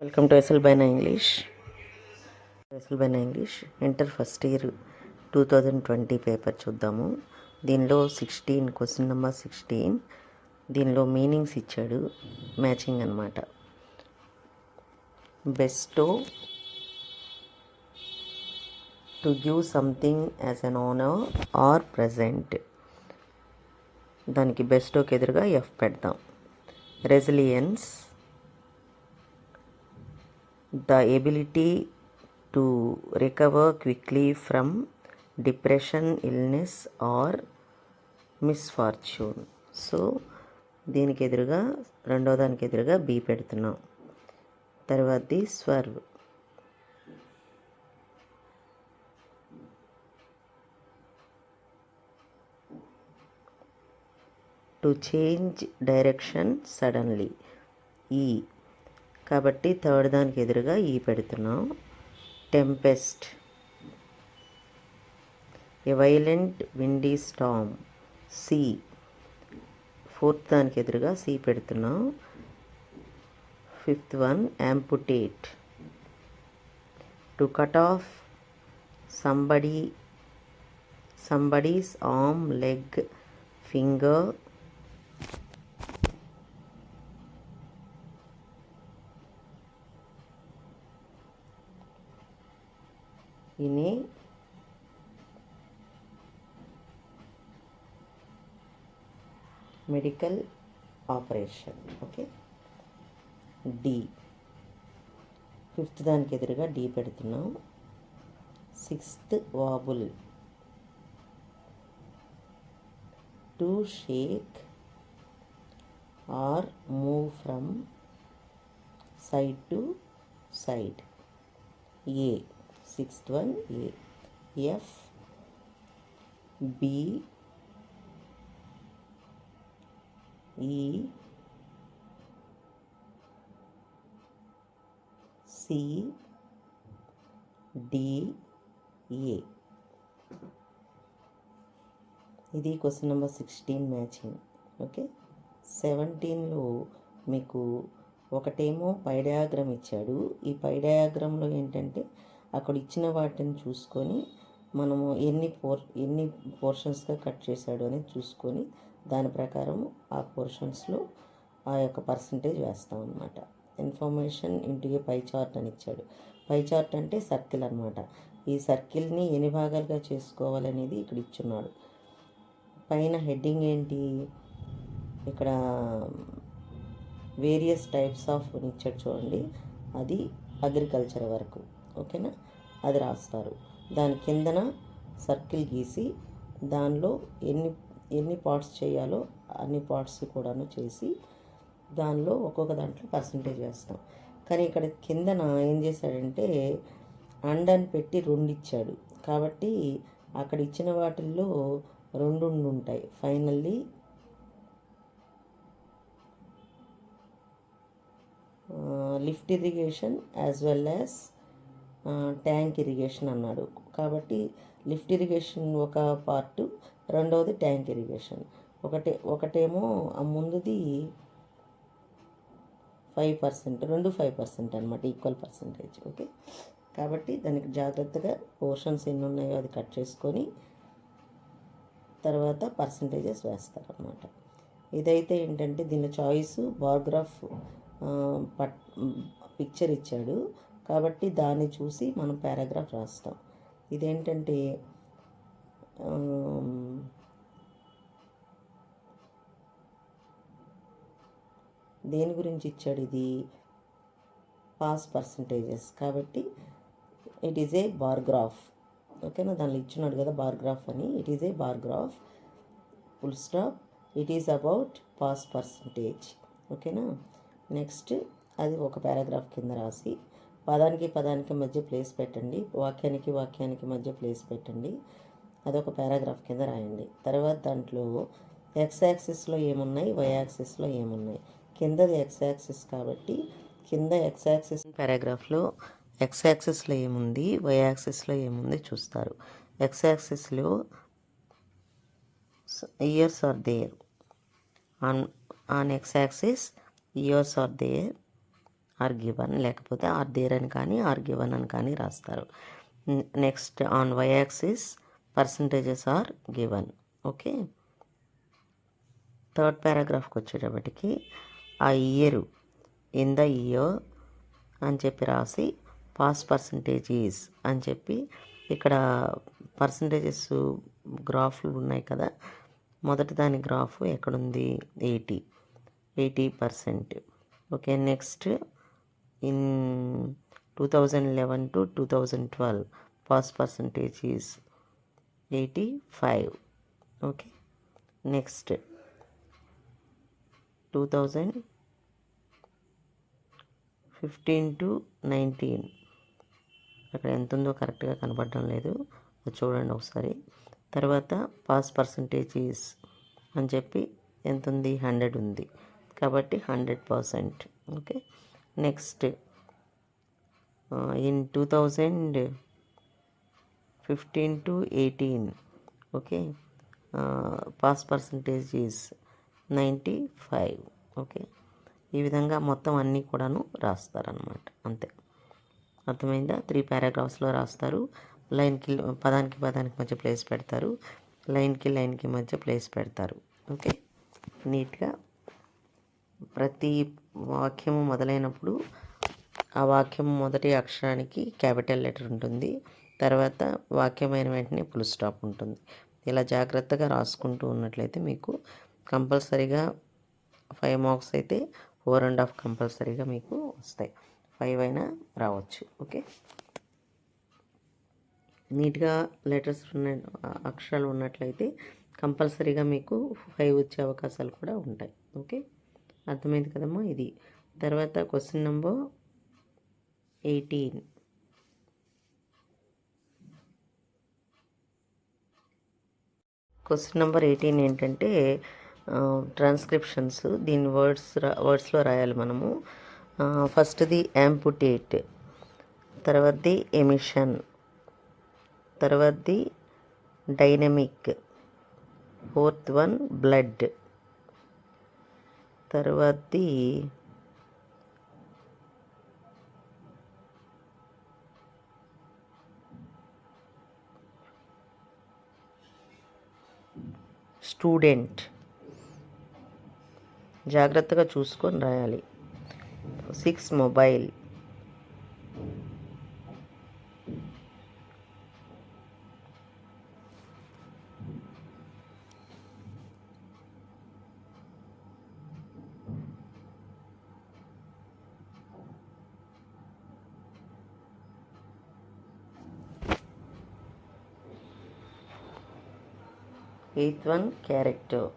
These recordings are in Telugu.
వెల్కమ్ టు ఎస్ఎల్బైనా English inter first year 2020 paper చూద్దాము. దీనిలో 16 క్వశ్చన్ నెంబర్ 16 దీనిలో మీనింగ్స్ ఇచ్చాడు, మ్యాచింగ్ అనమాట. Bestow to give something as an honour or present. దానికి బెస్టోకి ఎదురుగా ఎఫ్ పెడతాం. Resilience, the ability to recover quickly from depression, illness or misfortune. So దీనికి ఎదురుగా రెండో దానికి ఎదురుగా బి పెడుతున్నాం. తర్వాతది swerve. To change direction suddenly, E కాబట్టి థర్డ్ దానికి ఎదురుగా ఈ పెడుతున్నాం. Tempest, a violent windy storm, C. Fourth దానికి ఎదురుగా సి పెడుతున్నాం. Fifth one amputate, to cut off somebody's arm, leg, finger, in a medical operation. Okay, D. Fifth దానికి ఎదురుగా డి పెడుతున్నాం. Sixth wobble, to shake or move from side to side, A. Sixth one A. F, B, ఈ, సి, డి, ఏ. ఇది క్వశ్చన్ నెంబర్ 16 మ్యాచింగ్. ఓకే, 17లో మీకు ఒకటేమో పై డయాగ్రామ్ ఇచ్చాడు. ఈ పై డయాగ్రామ్లో ఏంటంటే అక్కడ ఇచ్చిన వాటిని చూసుకొని మనము ఎన్ని పోర్షన్స్గా కట్ చేశాడు అనేది చూసుకొని దాని ప్రకారం ఆ పోర్షన్స్లో ఆ యొక్క పర్సంటేజ్ వేస్తాం అన్నమాట. ఇన్ఫర్మేషన్ ఇంటూ ఏ పై చార్ట్ అని ఇచ్చాడు. పై చార్ట్ అంటే సర్కిల్ అనమాట. ఈ సర్కిల్ని ఎన్ని భాగాలుగా చేసుకోవాలనేది ఇక్కడ ఇచ్చున్నాడు. పైన హెడ్డింగ్ ఏంటి, ఇక్కడ వేరియస్ టైప్స్ ఆఫ్ ఇచ్చాడు చూడండి, అది అగ్రికల్చర్ వరకు. ఓకేనా, అది రాస్తారు. దాని కిందన సర్కిల్ గీసి దానిలో ఎన్ని పార్ట్స్ చేయాలో అన్ని పార్ట్స్ కూడాను చేసి దానిలో ఒక్కొక్క దాంట్లో పర్సంటేజ్ వేస్తాం. కానీ ఇక్కడ కిందన ఏం చేశాడంటే అండ్ అని పెట్టి 2 ఇచ్చాడు. కాబట్టి అక్కడ ఇచ్చిన వాటిల్లో 2 ఉంటాయి. Finally lift irrigation as well as tank irrigation అన్నాడు. కాబట్టి లిఫ్ట్ ఇరిగేషన్ ఒక పార్టు, రెండవది ట్యాంక్ ఇరిగేషన్. ఒకటేమో ముందుది 5%, 5% అనమాట, ఈక్వల్ పర్సంటేజ్. ఓకే, కాబట్టి దానికి జాగ్రత్తగా పోర్షన్స్ ఎన్ని ఉన్నాయో అది కట్ చేసుకొని తర్వాత పర్సంటేజెస్ వేస్తారనమాట. ఇదైతే ఏంటంటే దీని చాయిస్ బార్గ్రాఫ్ పిక్చర్ ఇచ్చాడు కాబట్టి దాన్ని చూసి మనం పారాగ్రాఫ్ రాస్తాం. ఇదేంటంటే దేని గురించి ఇచ్చాడు, ఇది పాస్ పర్సంటేజెస్ కాబట్టి ఇట్ ఈజ్ ఏ బార్గ్రాఫ్. ఓకేనా, దానిలో ఇచ్చినాడు కదా బార్గ్రాఫ్ అని. It is a bar graph, full stop, it is about pass percentage. ఓకేనా, నెక్స్ట్ అది ఒక పారాగ్రాఫ్ కింద రాసి పదానికి మధ్య ప్లేస్ పెట్టండి, వాక్యానికి మధ్య ప్లేస్ పెట్టండి. అదొక పారాగ్రాఫ్ కింద రాయండి. తర్వాత దాంట్లో ఎక్స్ యాక్సిస్లో ఏమున్నాయి, వై యాక్సిస్లో ఏమున్నాయి. కిందది ఎక్స్ యాక్సిస్ కాబట్టి కింద ఎక్స్ యాక్సిస్ పారాగ్రాఫ్లో ఎక్స్ యాక్సిస్లో ఏముంది, వై యాక్సిస్లో ఏముంది చూస్తారు. ఎక్స్ యాక్సిస్లో years are there, on x-axis years are there, are given, లేకపోతే ఆర్ దేర్ అని కానీ ఆర్ గివన్ అని కానీ రాస్తారు. Next on y axis percentages are given. Okay, third పారాగ్రాఫ్కి వచ్చేటప్పటికి ఆ ఇయర్ ఇన్ ద ఇయర్ అని చెప్పి రాసి పాస్ పర్సంటేజెస్ అని చెప్పి ఇక్కడ పర్సంటేజెస్ గ్రాఫ్లు ఉన్నాయి కదా. మొదటి దాని గ్రాఫ్ ఎక్కడుంది? 80%. Okay, next in 2011 to 2012 pass percentage is 85. Okay, next 2015 to 19 అక్కడ ఎంత ఉందో కరెక్ట్గా కనపడడం లేదు, చూడండి ఒకసారి. తర్వాత పాస్ పర్సంటేజెస్ అని చెప్పి ఎంత ఉంది? 100 ఉంది, కాబట్టి 100%. Okay, next in 2015 to 18 okay, pass percentage is 95. Okay, ఈ విధంగా మొత్తం అన్నీ కూడాను రాస్తారనమాట. అంతే, అర్థమైందా? 3 పారాగ్రాఫ్స్లో రాస్తారు. లైన్కి పదానికి మధ్య ప్లేస్ పెడతారు, లైన్కి మధ్య ప్లేస్ పెడతారు. ఓకే, నీట్గా ప్రతి వాక్యము మొదలైనప్పుడు ఆ వాక్యం మొదటి అక్షరానికి క్యాపిటల్ లెటర్ ఉంటుంది, తర్వాత వాక్యమైన వెంటనే ఫుల్ స్టాప్ ఉంటుంది. ఇలా జాగ్రత్తగా రాసుకుంటూ ఉన్నట్లయితే మీకు కంపల్సరీగా 5 మార్క్స్ అయితే 4.5 కంపల్సరీగా మీకు వస్తాయి. 5 అయినా రావచ్చు. ఓకే, నీట్గా లెటర్స్ ఉన్న అక్షరాలు ఉన్నట్లయితే కంపల్సరీగా మీకు 5 వచ్చే అవకాశాలు కూడా ఉంటాయి. ఓకే, అర్థమైంది కదమ్మా? ఇది తర్వాత క్వశ్చన్ నెంబర్ 18. క్వశ్చన్ నెంబర్ 18 ఏంటంటే ట్రాన్స్క్రిప్షన్స్. దీని వర్డ్స్లో రాయాలి మనము. ఫస్ట్ది యాంపుటేట్, తర్వాతది ఎమిషన్, తర్వాతది డైనమిక్, ఫోర్త్ వన్ బ్లడ్, తర్వాతది స్టూడెంట్. జాగ్రత్తగా చూసుకొని రాయాలి. 6 mobile, eighth one character,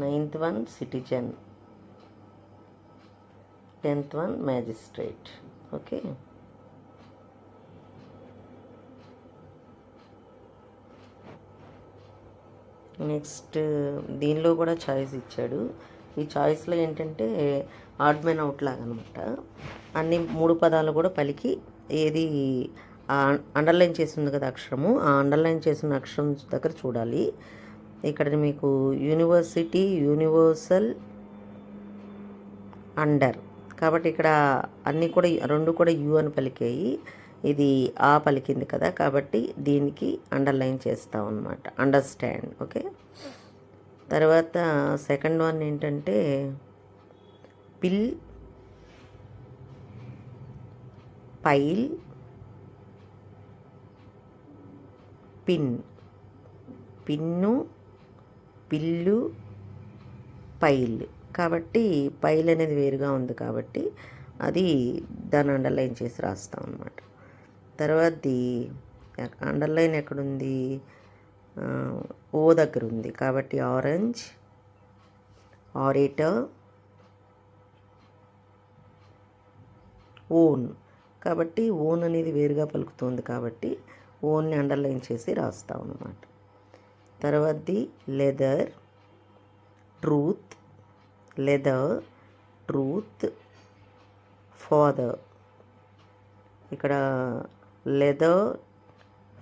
9th one citizen, 10th one magistrate. Okay, next దీనిలో కూడా చాయిస్ ఇచ్చాడు. ఈ చాయిస్లో ఏంటంటే ఆడ్ మెన్ అవుట్ లాగా అనమాట. అన్ని 3 పదాలు కూడా పలికి ఏది అండర్లైన్ చేసి ఉంది కదా అక్షరము, ఆ అండర్లైన్ చేసిన అక్షరం దగ్గర చూడాలి. ఇక్కడ మీకు యూనివర్సిటీ, యూనివర్సల్, అండర్, కాబట్టి ఇక్కడ అన్నీ కూడా 2 కూడా యూ అని పలికాయి, ఇది ఆ పలికింది కదా, కాబట్టి దీనికి అండర్లైన్ చేస్తాం అన్నమాట, అండర్స్టాండ్. ఓకే, తర్వాత సెకండ్ వన్ ఏంటంటే పిల్, పైల్, పిన్. పిన్ను, పిల్లు, పైల్, కాబట్టి పైల్ అనేది వేరుగా ఉంది కాబట్టి అది దాన్ని అండర్లైన్ చేసి రాస్తాం అన్నమాట. తర్వాతది అండర్లైన్ ఎక్కడుంది? ఓ దగ్గర ఉంది, కాబట్టి ఆరెంజ్, ఆరేటర్, ఓన్, కాబట్టి ఓన్ అనేది వేరుగా పలుకుతుంది కాబట్టి ఓన్ని అండర్లైన్ చేసి రాస్తాం అన్నమాట. తర్వాతది leather, truth, leather, truth, father. ఇక్కడ లెదర్,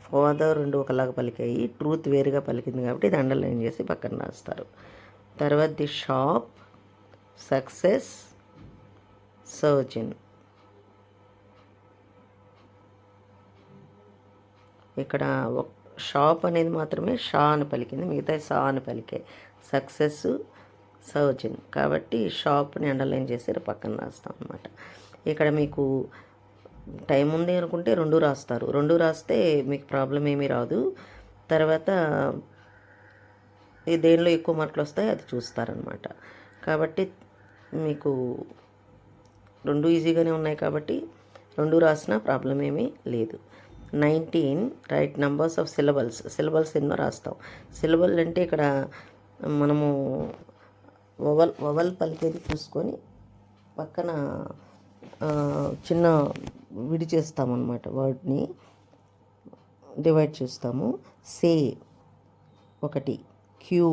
ఫాదర్ 2 ఒకలాగా పలికాయి, ట్రూత్ వేరుగా పలికింది కాబట్టి ఇది అండర్లైన్ చేసి పక్కన రాస్తారు. తర్వాతది షాప్, సక్సెస్, సర్జన్. ఇక్కడ షాప్ అనేది మాత్రమే షా అని పలికింది, మిగతా సా అని పలికే. సక్సెస్, సర్జన్ కాబట్టి షాప్ని అండర్లైన్ చేసి పక్కన రాస్తాం అన్నమాట. ఇక్కడ మీకు టైం ఉంది అనుకుంటే 2 రాస్తారు. 2 రాస్తే మీకు ప్రాబ్లం ఏమీ రాదు. తర్వాత దేనిలో ఎక్కువ మార్కులు వస్తాయో అది చూస్తారనమాట. కాబట్టి మీకు 2 ఈజీగానే ఉన్నాయి కాబట్టి 2 రాసినా ప్రాబ్లం ఏమీ లేదు. 19 right numbers of syllables. Syllables ఎన్నో రాస్తాం. సిలబల్ అంటే ఇక్కడ మనము వవల్ పలికేది చూసుకొని పక్కన చిన్న విడి చేస్తామన్నమాట. వర్డ్ని డివైడ్ చేస్తాము. సే 1, క్యూ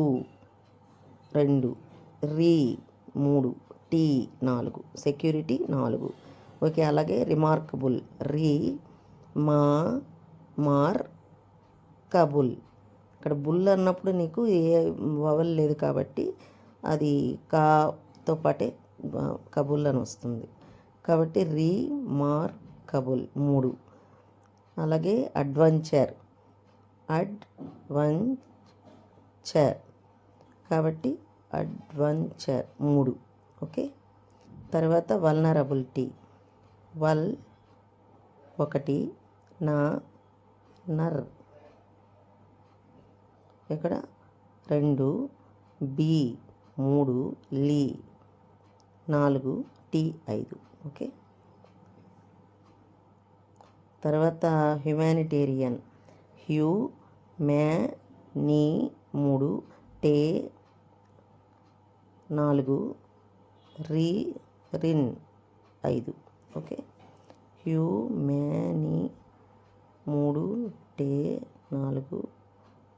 2, రీ 3, టీ 4, సెక్యూరిటీ 4. ఓకే. అలాగే రిమార్కబుల్ రీ, మా, మార్, కబుల్. ఇక్కడ బుల్ అన్నప్పుడు నీకు ఏ వవల్ లేదు కాబట్టి అది కాతో పాటే కబుల్ అని వస్తుంది. కాబట్టి రీ, మార్, కబుల్ 3. అలాగే అడ్వెంచర్ కాబట్టి అడ్వెంచర్ 3. ఓకే. తర్వాత వల్నరబిలిటీ 1, నర్ ఇక్కడ 2, బి 3, లీ 4, టీ 5. ఓకే. తర్వాత హ్యుమానిటేరియన్ నీ 3, టే 4, రిన్ 5. ఓకే. హ్యూమాని 3, టే 4,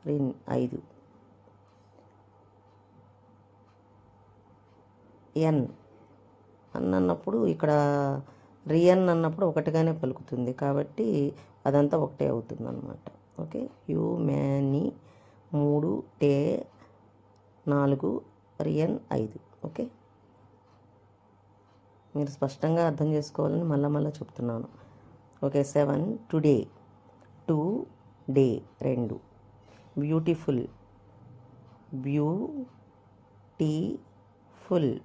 రిన్ 5. ఎన్ అన్నప్పుడు ఇక్కడ రియన్ అన్నప్పుడు ఒకటిగానే పలుకుతుంది కాబట్టి అదంతా ఒకటే అవుతుంది అన్నమాట. ఓకే. హ్యూమాని 3, టే 4, రియన్ 5. ఓకే. మీరు స్పష్టంగా అర్థం చేసుకోవాలని మళ్ళా చెప్తున్నాను. Okay. 7 today 2, day 2, beautiful beautiful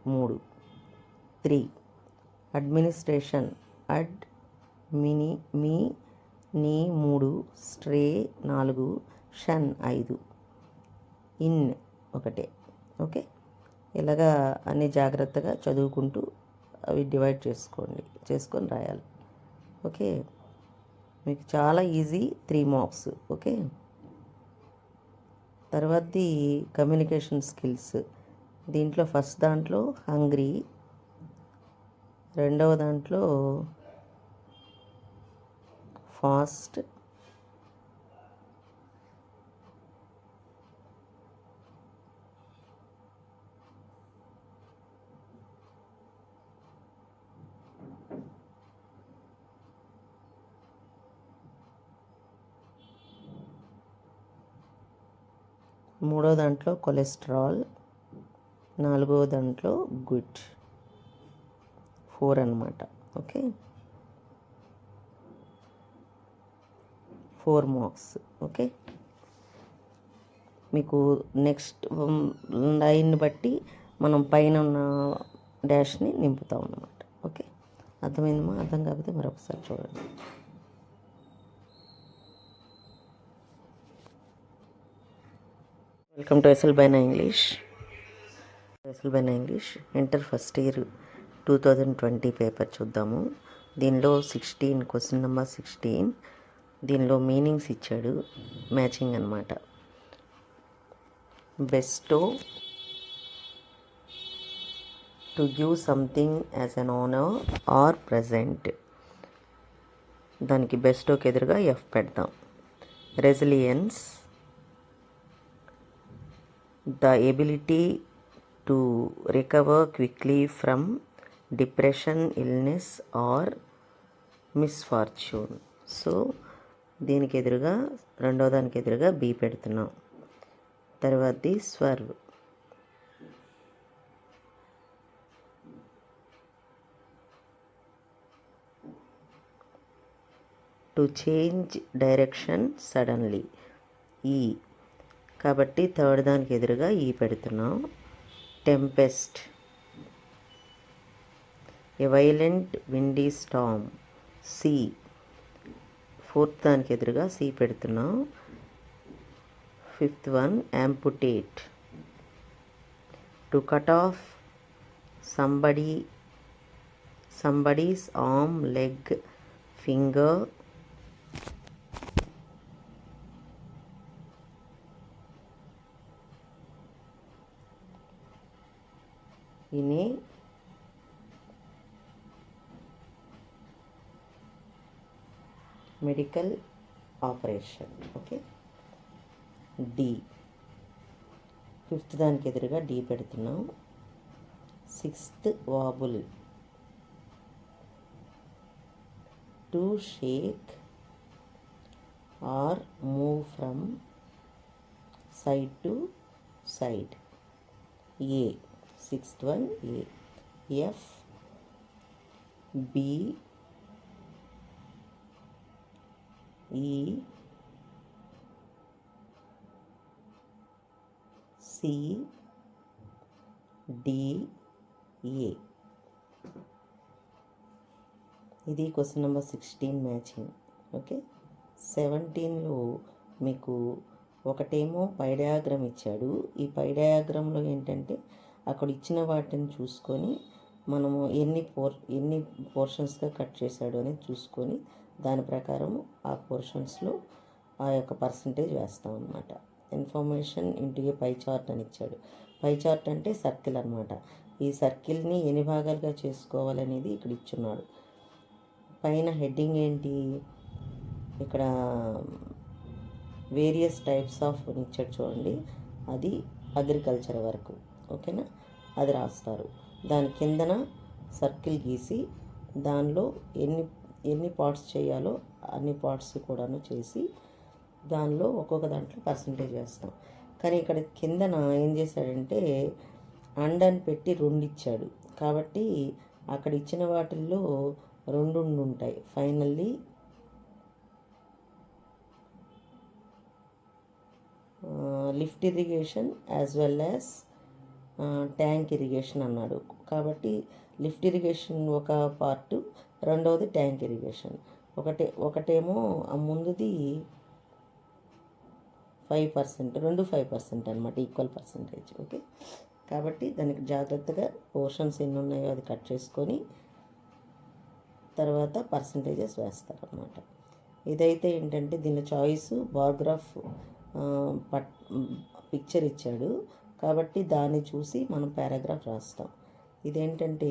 3, 3, administration me 3, stray 4, షన్ 5, in 1. Okay. ఇలాగా అన్ని జాగ్రత్తగా చదువుకుంటూ అవి డివైడ్ చేసుకొని రాయాలి. ఓకే. మీకు చాలా ఈజీ 3 మార్క్స్. ఓకే. తర్వాతది కమ్యూనికేషన్ స్కిల్స్. దీంట్లో ఫస్ట్ దాంట్లో హంగ్రీ, రెండవ దాంట్లో ఫాస్ట్, మూడో దాంట్లో కొలెస్ట్రాల్, నాలుగో దాంట్లో గుడ్. 4 అన్నమాట. ఓకే. 4 మార్క్స్. ఓకే. మీకు నెక్స్ట్ లైన్ని బట్టి మనం పైన ఉన్న డాష్ని నింపుతాం అన్నమాట. ఓకే. అర్థమైందమ్మా? అర్థం కాకపోతే మరొకసారి చూడండి. వెల్కమ్ టు ఎస్ఎల్బైనా English. Inter first year 2020 paper చూద్దాము. దీనిలో 16 క్వశ్చన్ నెంబర్ 16. దీనిలో మీనింగ్స్ ఇచ్చాడు, మ్యాచింగ్ అన్నమాట. Bestow to give something as an honour or present. దానికి బెస్టోకి ఎదురుగా ఎఫ్ పెడతాం. Resilience the ability to recover quickly from depression, illness or misfortune. So దీనికి ఎదురుగా రెండో దానికి ఎదురుగా బి పెడుతున్నాం. తర్వాతది swerve. To change direction suddenly, E. కాబట్టి థర్డ్ దానికి ఎదురుగా ఈ పెడుతున్నాం. Tempest, a violent windy storm, C. Fourth దానికి ఎదురుగా సి పెడుతున్నాం. Fifth one amputate, to cut off somebody's arm, leg, finger, in a medical operation. Okay. D, fifth దానికి ఎదురుగా డి పెడుతున్నాం. Sixth wobble, to shake or move from side to side, A. Sixth one A. F, B, ఈ, సి, డి, ఏ. ఇది క్వశ్చన్ నెంబర్ 16 మ్యాచింగ్. ఓకే. 17లో మీకు ఒకటేమో పై డయాగ్రామ్ ఇచ్చాడు. ఈ పై డయాగ్రామ్లో ఏంటంటే అక్కడ ఇచ్చిన వాటిని చూసుకొని మనము ఎన్ని పోర్షన్స్గా కట్ చేశాడు అనేది చూసుకొని దాని ప్రకారం ఆ పోర్షన్స్లో ఆ యొక్క పర్సంటేజ్ వేస్తాం అన్నమాట. ఇన్ఫర్మేషన్ ఇంటూ ఏ పై చార్ట్ అని ఇచ్చాడు. పై చార్ట్ అంటే సర్కిల్ అనమాట. ఈ సర్కిల్ని ఎన్ని భాగాలుగా చేసుకోవాలనేది ఇక్కడ ఇచ్చున్నాడు. పైన హెడ్డింగ్ ఏంటి, ఇక్కడ వేరియస్ టైప్స్ ఆఫ్ ఇచ్చాడు చూడండి, అది అగ్రికల్చర్ వరకు. ఓకేనా, అది రాస్తారు. దాని కిందన సర్కిల్ గీసి దానిలో ఎన్ని పార్ట్స్ చేయాలో అన్ని పార్ట్స్ కూడాను చేసి దానిలో ఒక్కొక్క దాంట్లో పర్సంటేజ్ వేస్తాం. కానీ ఇక్కడ కిందన ఏం చేశాడంటే అండ్ అని పెట్టి 2 ఇచ్చాడు. కాబట్టి అక్కడ ఇచ్చిన వాటిల్లో 2 ఉంటాయి. Finally lift irrigation as well as tank irrigation అన్నాడు. కాబట్టి లిఫ్ట్ ఇరిగేషన్ ఒక పార్టు, రెండవది ట్యాంక్ ఇరిగేషన్. ఒకటేమో ఆ ముందుది 5%, 5% అనమాట, ఈక్వల్ పర్సంటేజ్. ఓకే. కాబట్టి దానికి జాగ్రత్తగా పోర్షన్స్ ఎన్ని ఉన్నాయో అది కట్ చేసుకొని తర్వాత పర్సంటేజెస్ వేస్తారనమాట. ఇదైతే ఏంటంటే దీని చాయిస్ బార్గ్రాఫ్ పిక్చర్ ఇచ్చాడు కాబట్టి దాన్ని చూసి మనం పారాగ్రాఫ్ రాస్తాం. ఇదేంటంటే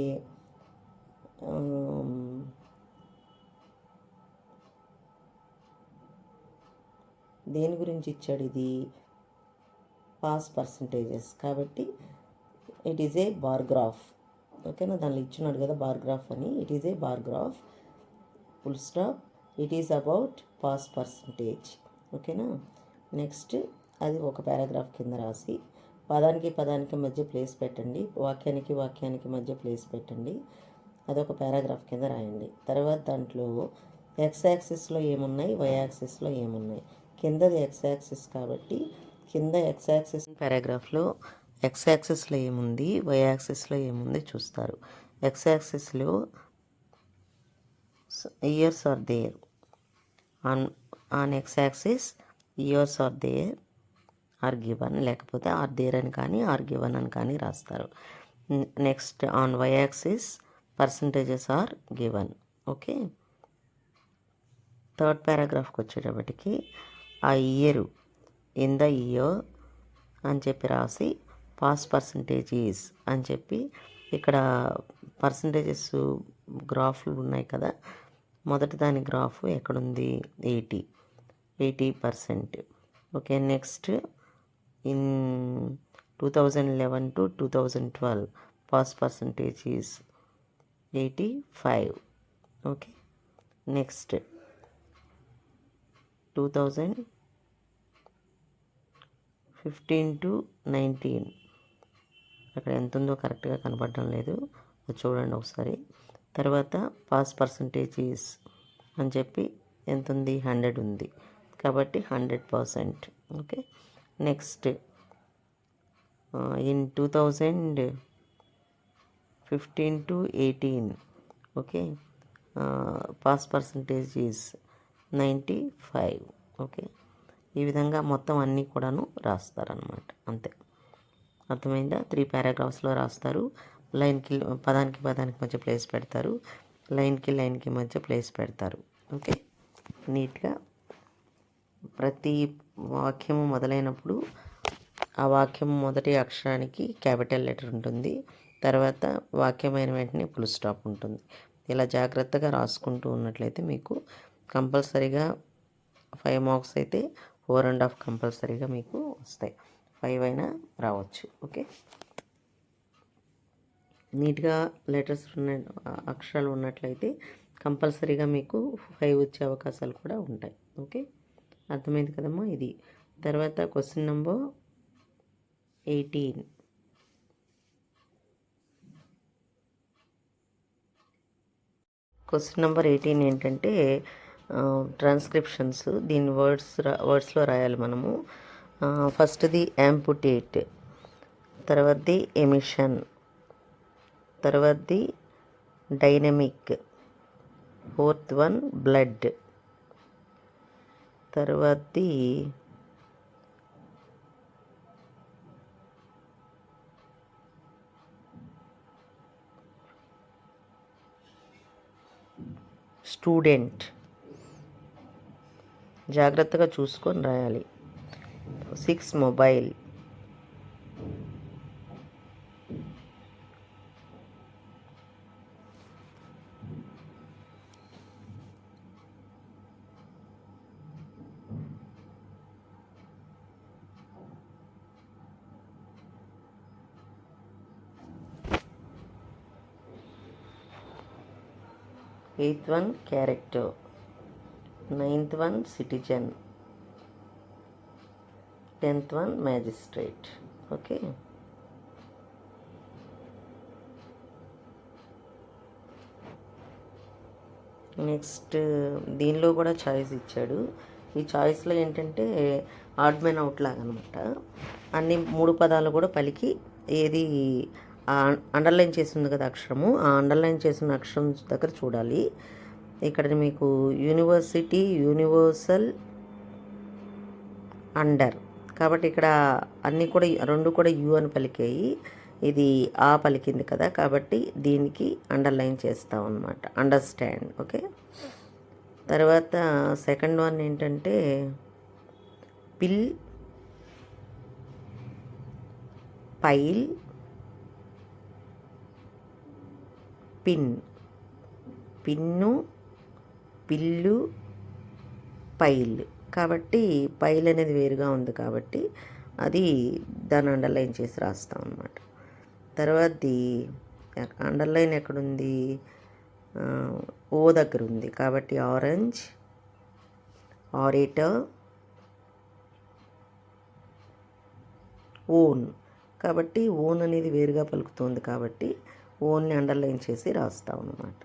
దేని గురించి ఇచ్చాడు, ఇది పాస్ పర్సంటేజెస్ కాబట్టి it is a bar graph. ఓకేనా, దానిలో ఇచ్చినాడు కదా బార్ గ్రాఫ్ అని. It is a bar graph, full stop. It is about pass percentage. ఓకేనా. నెక్స్ట్ అది ఒక పారాగ్రాఫ్ కింద రాసి పదానికి మధ్య ప్లేస్ పెట్టండి, వాక్యానికి మధ్య ప్లేస్ పెట్టండి. అదొక పారాగ్రాఫ్ కింద రాయండి. తర్వాత దాంట్లో ఎక్స్ యాక్సిస్లో ఏమున్నాయి, వై యాక్సిస్లో ఏమున్నాయి. కిందది ఎక్స్ యాక్సిస్ కాబట్టి కింద ఎక్స్ యాక్సిస్ పారాగ్రాఫ్లో ఎక్స్ యాక్సిస్లో ఏముంది, వై యాక్సిస్లో ఏముంది చూస్తారు. ఎక్స్ యాక్సిస్లో years are there, on x axis years are there are given, లేకపోతే ఆర్ దేర్ అని కానీ ఆర్ గివన్ అని కానీ రాస్తారు. Next on y axis percentages are given. Okay. Third పారాగ్రాఫ్కి వచ్చేటప్పటికి ఆ ఇయర్ ఇన్ ద ఇయర్ అని చెప్పి రాసి పాస్ పర్సంటేజెస్ అని చెప్పి ఇక్కడ పర్సంటేజెస్ గ్రాఫ్లు ఉన్నాయి కదా. మొదటి దాని గ్రాఫ్ ఎక్కడుంది, 80%. Okay. Next in 2011 to 2012 pass percentage is 85. Okay. Next 2015 to 19 అక్కడ ఎంత ఉందో కరెక్ట్గా కనపడడం లేదు, అది చూడండి ఒకసారి. తర్వాత పాస్ పర్సంటేజెస్ అని చెప్పి ఎంత ఉంది, 100 ఉంది. కాబట్టి 100%. Okay. Next in 2015 to 18, okay, pass percentage is 95. Okay. ఈ విధంగా మొత్తం అన్నీ కూడాను రాస్తారనమాట. అంతే. అర్థమైందా? 3 పారాగ్రాఫ్స్లో రాస్తారు. లైన్కి పదానికి మధ్య ప్లేస్ పెడతారు, లైన్కి మధ్య ప్లేస్ పెడతారు. ఓకే. నీట్గా ప్రతి వాక్యము మొదలైనప్పుడు ఆ వాక్యం మొదటి అక్షరానికి క్యాపిటల్ లెటర్ ఉంటుంది, తర్వాత వాక్యమైన వెంటనే ఫుల్ స్టాప్ ఉంటుంది. ఇలా జాగ్రత్తగా రాసుకుంటూ ఉన్నట్లయితే మీకు కంపల్సరీగా 5 మార్క్స్ అయితే 4.5 కంపల్సరీగా మీకు వస్తాయి. 5 అయినా రావచ్చు. ఓకే. నీట్గా లెటర్స్ అక్షరాలు ఉన్నట్లయితే కంపల్సరీగా మీకు 5 వచ్చే అవకాశాలు కూడా ఉంటాయి. ఓకే. అర్థమైంది కదమ్మా? ఇది. తర్వాత క్వశ్చన్ నెంబర్ 18. క్వశ్చన్ నెంబర్ 18 ఏంటంటే ట్రాన్స్క్రిప్షన్స్. దీని వర్డ్స్లో రాయాలి మనము. ఫస్ట్ది యాంపుటేట్, తర్వాతది ఎమిషన్, తర్వాతది డైనమిక్, ఫోర్త్ వన్ బ్లడ్, తర్వాతది స్టూడెంట్. జాగ్రత్తగా చూసుకొని రాయాలి. 6 mobile, 8th one character, 9th one citizen, 10th one magistrate. Okay. Next దీనిలో కూడా చాయిస్ ఇచ్చాడు. ఈ చాయిస్లో ఏంటంటే ఆడ్ మెన్ అవుట్ లాగా అనమాట. అన్ని 3 పదాలు కూడా పలికి ఏది అండర్లైన్ చేసింది కదా అక్షరము, ఆ అండర్లైన్ చేసిన అక్షరం దగ్గర చూడాలి. ఇక్కడ మీకు యూనివర్సిటీ, యూనివర్సల్, అండర్. కాబట్టి ఇక్కడ అన్నీ కూడా 2 కూడా యూ అని పలికాయి, ఇది ఆ పలికింది కదా, కాబట్టి దీనికి అండర్లైన్ చేస్తాం అన్నమాట. అండర్స్టాండ్. ఓకే. తర్వాత సెకండ్ వన్ ఏంటంటే పిల్, పైల్, పిన్. పిన్ను, పిల్లు, పైల్. కాబట్టి పైల్ అనేది వేరుగా ఉంది కాబట్టి అది దాన్ని అండర్లైన్ చేసి రాస్తాం అన్నమాట. తర్వాతది అండర్లైన్ ఎక్కడుంది, ఓ దగ్గర ఉంది కాబట్టి ఆరెంజ్, ఆరేటర్, ఓన్. కాబట్టి ఓన్ అనేది వేరుగా పలుకుతుంది కాబట్టి ఓన్ని అండర్లైన్ చేసి రాస్తాం అన్నమాట.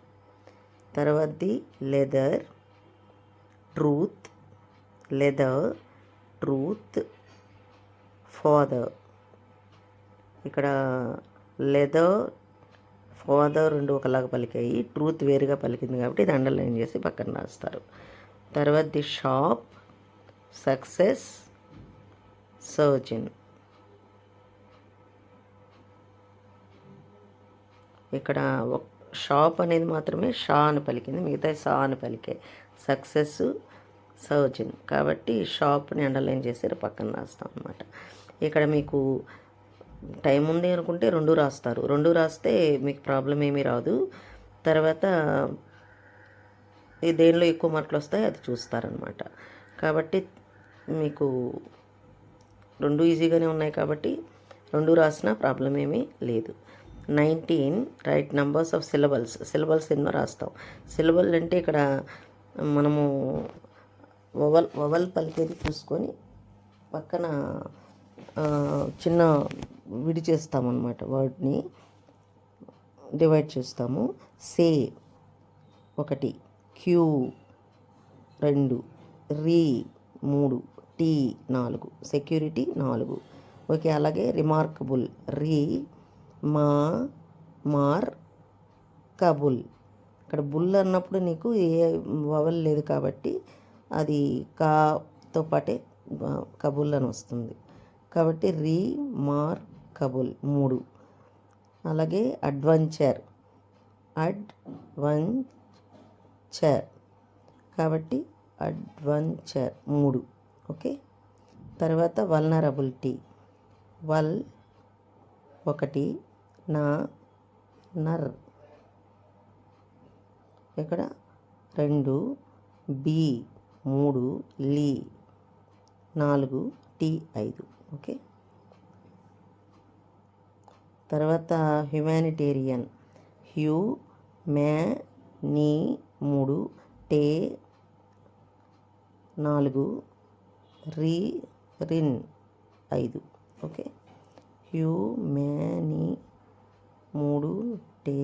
తర్వాతది leather, truth, leather, truth, father. ఇక్కడ లెదర్, ఫాదర్ 2 ఒకలాగా పలికాయి, ట్రూత్ వేరుగా పలికింది కాబట్టి ఇది అండర్లైన్ చేసి పక్కన రాస్తారు. తర్వాతది షాప్, సక్సెస్, సర్జన్. ఇక్కడ షాప్ అనేది మాత్రమే షా అని పలికింది, మిగతా సా అని పలికాయి. Success, surgeon. కాబట్టి షాప్ని అండర్లైన్ చేసి పక్కన రాస్తాం అన్నమాట. ఇక్కడ మీకు టైం ఉంది అనుకుంటే 2 రాస్తారు, 2 రాస్తే మీకు ప్రాబ్లం ఏమీ రాదు. తర్వాత దేనిలో ఎక్కువ మార్కులు వస్తాయో అది చూస్తారనమాట. కాబట్టి మీకు 2 ఈజీగానే ఉన్నాయి కాబట్టి 2 రాసినా ప్రాబ్లం ఏమీ లేదు. 19 right numbers of syllables. Syllables ఎన్నో రాస్తాం. సిలబల్ అంటే ఇక్కడ మనము వవల్ పలికేది చూసుకొని పక్కన చిన్న విడి చేస్తామన్నమాట, వర్డ్ని డివైడ్ చేస్తాము. సే 1, క్యూ 2, రీ 3, టీ 4, సెక్యూరిటీ 4. ఓకే, అలాగే రిమార్కబుల్ రీ మా మార్ కబుల్. ఇక్కడ బుల్ అన్నప్పుడు నీకు ఏ వవల్ లేదు కాబట్టి అది కాతో పాటే కబుల్ అని వస్తుంది కాబట్టి రీ మార్ కబుల్ 3. అలాగే అడ్వెంచర్ కాబట్టి అడ్వెంచర్ 3. ఓకే, తర్వాత వల్నరబిలిటీ వల్ 1, నర్ ఇక్కడ 2, బి 3, లీ 4, టీ 5. ఓకే, తర్వాత హ్యుమానిటేరియన్ నీ 3, టే 4, రిన్ 5. ఓకే, హ్యూమాని 3, టే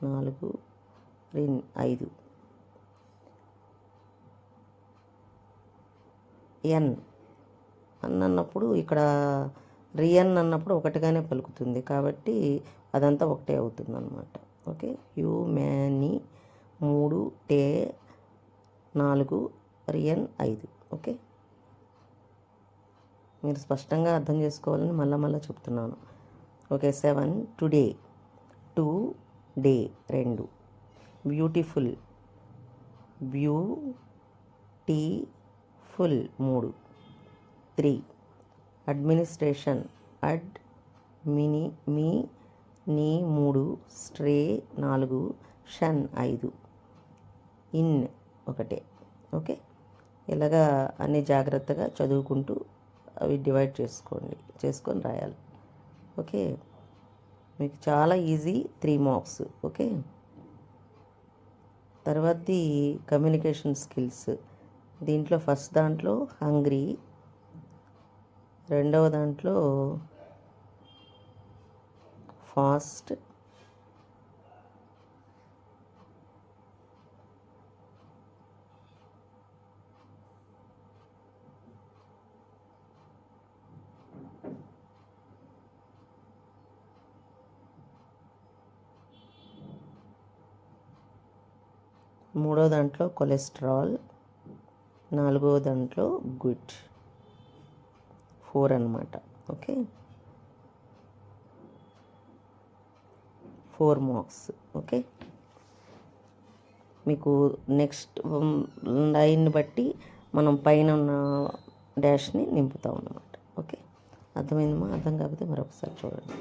4, రిన్ 5. ఎన్ అన్నప్పుడు ఇక్కడ రియన్ అన్నప్పుడు ఒకటిగానే పలుకుతుంది కాబట్టి అదంతా ఒకటే అవుతుంది అన్నమాట. ఓకే, హ్యూమాని 3, టే 4, రియన్ 5. ఓకే, మీరు స్పష్టంగా అర్థం చేసుకోవాలని మళ్ళీ చెప్తున్నాను. Okay, 7 today 2, day 2, beautiful beautiful 3, 3, administration me 3, stray 4, షన్ 5, in 1. Okay, ఇలాగా అన్ని జాగ్రత్తగా చదువుకుంటూ అవి డివైడ్ చేసుకొని రాయాలి. ఓకే, మీకు చాలా ఈజీ 3 మార్క్స్. ఓకే, తర్వాతది కమ్యూనికేషన్ స్కిల్స్. దీంట్లో ఫస్ట్ దాంట్లో హంగ్రీ, రెండవ దాంట్లో ఫాస్ట్, మూడో దాంట్లో కొలెస్ట్రాల్, నాలుగో దాంట్లో గుడ్. 4 అన్నమాట. Okay, 4 marks. ఓకే, మీకు నెక్స్ట్ లైన్ని బట్టి మనం పైన ఉన్న డాష్ని నింపుతాం అన్నమాట. ఓకే, అర్థమైందమ్మా? అర్థం కాకపోతే మరొకసారి చూడండి.